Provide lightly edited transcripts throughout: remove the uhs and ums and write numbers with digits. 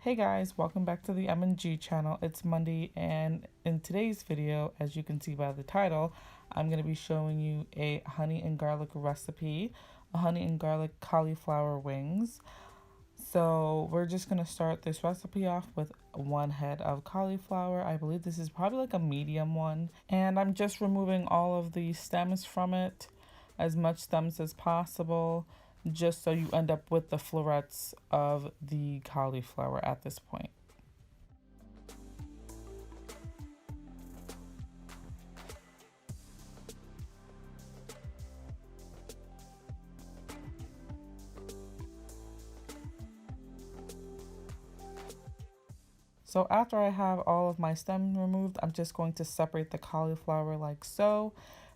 Hey guys, welcome back to the emngee channel. It's Monday, and in today's video, as you can see by the title, I'm going to be showing you a honey and garlic recipe, a honey and garlic cauliflower wings. So we're just going to start this recipe off with one head of cauliflower. I believe this is probably like a medium one, and I'm just removing all of the stems from it, as much stems as possible, just so you end up with the florets of the cauliflower at this point. So after I have all of my stem removed, I'm just going to separate the cauliflower like so.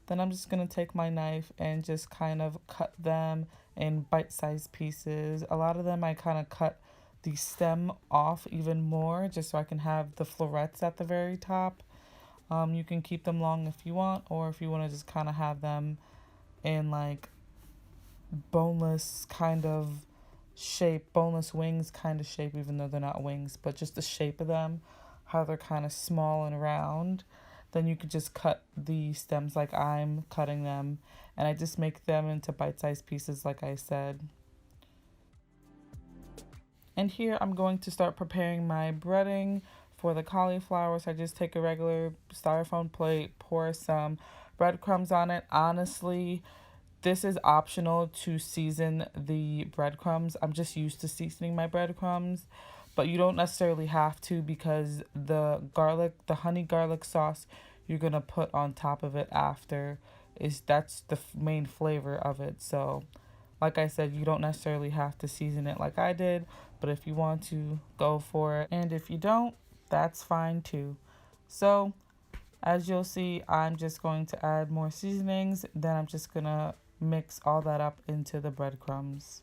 Then I'm just going to take my knife and just kind of cut them in bite-sized pieces. A lot of them I kind of cut the stem off even more just so I can have the florets at the very top. You can keep them long if you want, or if you want to just kind of have them in like boneless kind of shape, boneless wings kind of shape, even though they're not wings, but just the shape of them, how they're kind of small and round. Then you could just cut the stems like I'm cutting them, and I just make them into bite-sized pieces like I said. And here I'm going to start preparing my breading for the cauliflower. So I just take a regular styrofoam plate, pour some breadcrumbs on it. Honestly, this is optional to season the breadcrumbs. I'm just used to seasoning my breadcrumbs, but you don't necessarily have to, because the honey garlic sauce you're gonna put on top of it after that's the main flavor of it. So like I said, you don't necessarily have to season it like I did, but if you want to, go for it. And if you don't, that's fine too. So as you'll see, I'm just going to add more seasonings. Then I'm just gonna mix all that up into the breadcrumbs.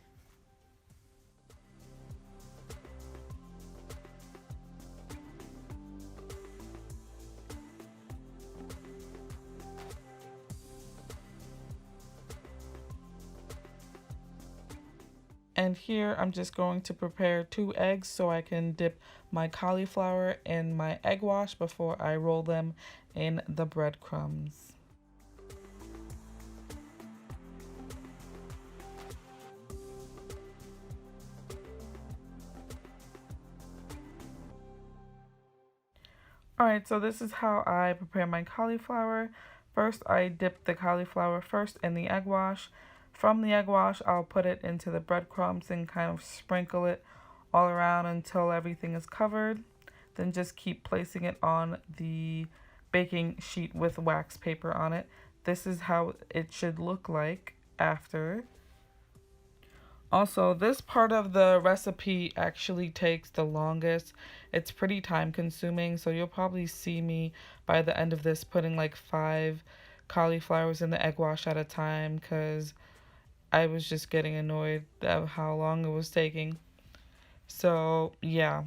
And here I'm just going to prepare 2 eggs so I can dip my cauliflower in my egg wash before I roll them in the breadcrumbs. Alright, so this is how I prepare my cauliflower. First, I dip the cauliflower first in the egg wash. From the egg wash, I'll put it into the breadcrumbs and kind of sprinkle it all around until everything is covered. Then just keep placing it on the baking sheet with wax paper on it. This is how it should look like after. Also, this part of the recipe actually takes the longest. It's pretty time consuming, so you'll probably see me by the end of this putting like 5 cauliflowers in the egg wash at a time, because I was just getting annoyed of how long it was taking. So yeah,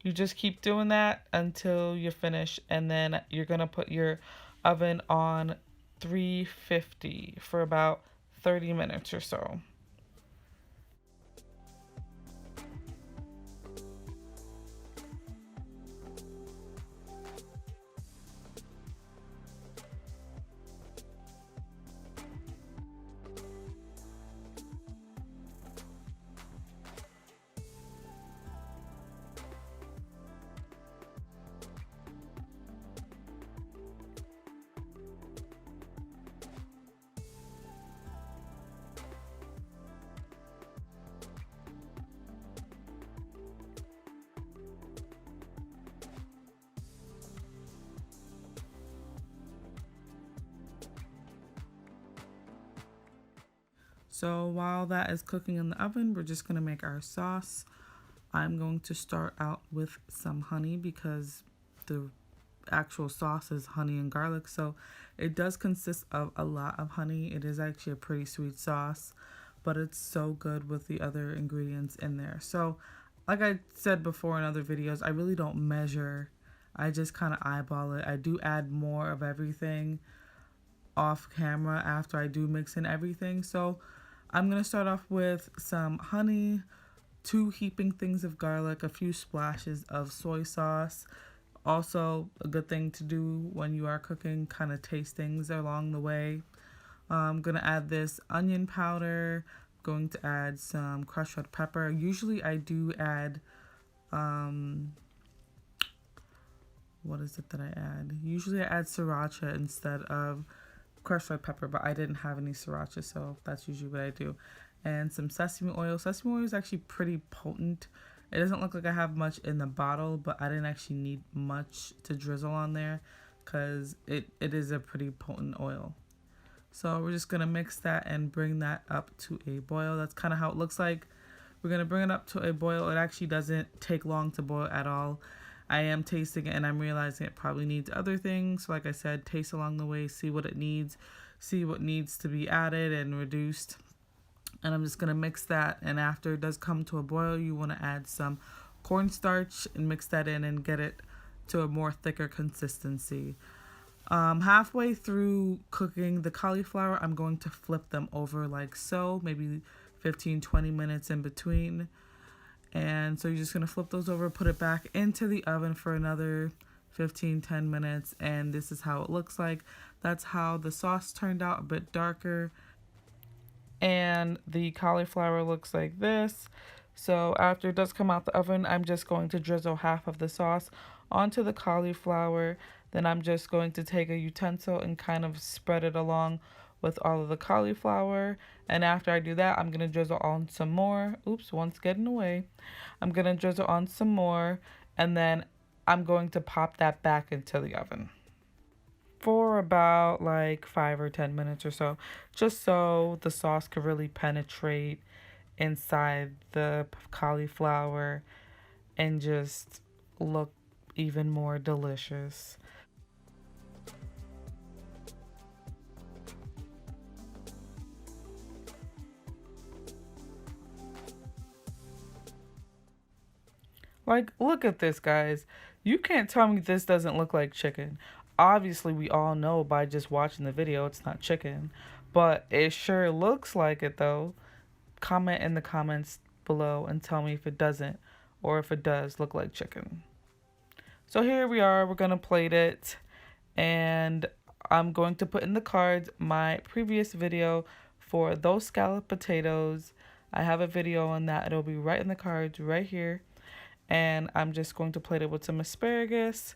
you just keep doing that until you finish, and then you're gonna put your oven on 350 for about 30 minutes or so. So while that is cooking in the oven, we're just going to make our sauce. I'm going to start out with some honey, because the actual sauce is honey and garlic. So it does consist of a lot of honey. It is actually a pretty sweet sauce, but it's so good with the other ingredients in there. So like I said before in other videos, I really don't measure. I just kind of eyeball it. I do add more of everything off camera after I do mix in everything. So I'm going to start off with some honey, 2 heaping things of garlic, a few splashes of soy sauce. Also, a good thing to do when you are cooking, kind of taste things along the way. I'm going to add this onion powder. Going to add some crushed red pepper. Usually I do add, what is it that I add? Usually I add sriracha instead of crushed red pepper, but I didn't have any sriracha, so that's usually what I do. And some sesame oil. Sesame oil is actually pretty potent. It doesn't look like I have much in the bottle, but I didn't actually need much to drizzle on there because it is a pretty potent oil. So we're just going to mix that and bring that up to a boil. That's kind of how it looks like. We're going to bring it up to a boil. It actually doesn't take long to boil at all. I am tasting it and I'm realizing it probably needs other things. So like I said, taste along the way, see what it needs, see what needs to be added and reduced. And I'm just going to mix that. And after it does come to a boil, you want to add some cornstarch and mix that in and get it to a more thicker consistency. Halfway through cooking the cauliflower, I'm going to flip them over like so, maybe 15-20 minutes in between. And so you're just going to flip those over, put it back into the oven for another 15-10 minutes, and this is how it looks like. That's how the sauce turned out, a bit darker. And the cauliflower looks like this. So after it does come out the oven, I'm just going to drizzle half of the sauce onto the cauliflower. Then I'm just going to take a utensil and kind of spread it along with all of the cauliflower. And after I do that, I'm going to drizzle on some more. Oops, one's getting away. I'm going to drizzle on some more, and then I'm going to pop that back into the oven for about like 5 or 10 minutes or so, just so the sauce could really penetrate inside the cauliflower and just look even more delicious. Like, look at this, guys. You can't tell me this doesn't look like chicken. Obviously, we all know by just watching the video it's not chicken, but it sure looks like it though. Comment in the comments below and tell me if it doesn't or if it does look like chicken. So here we are, we're gonna plate it, and I'm going to put in the cards my previous video for those scalloped potatoes. I have a video on that. It'll be right in the cards right here. And I'm just going to plate it with some asparagus.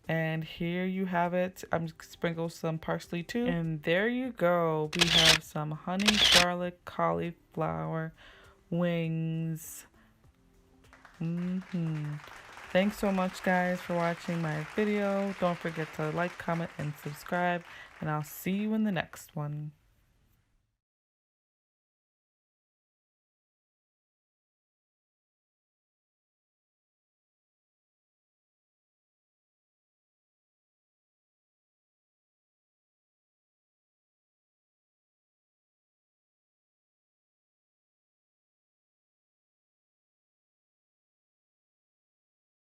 And here you have it. I'm just sprinkle some parsley too. And there you go. We have some honey garlic cauliflower wings. Thanks so much, guys, for watching my video. Don't forget to like, comment, and subscribe. And I'll see you in the next one.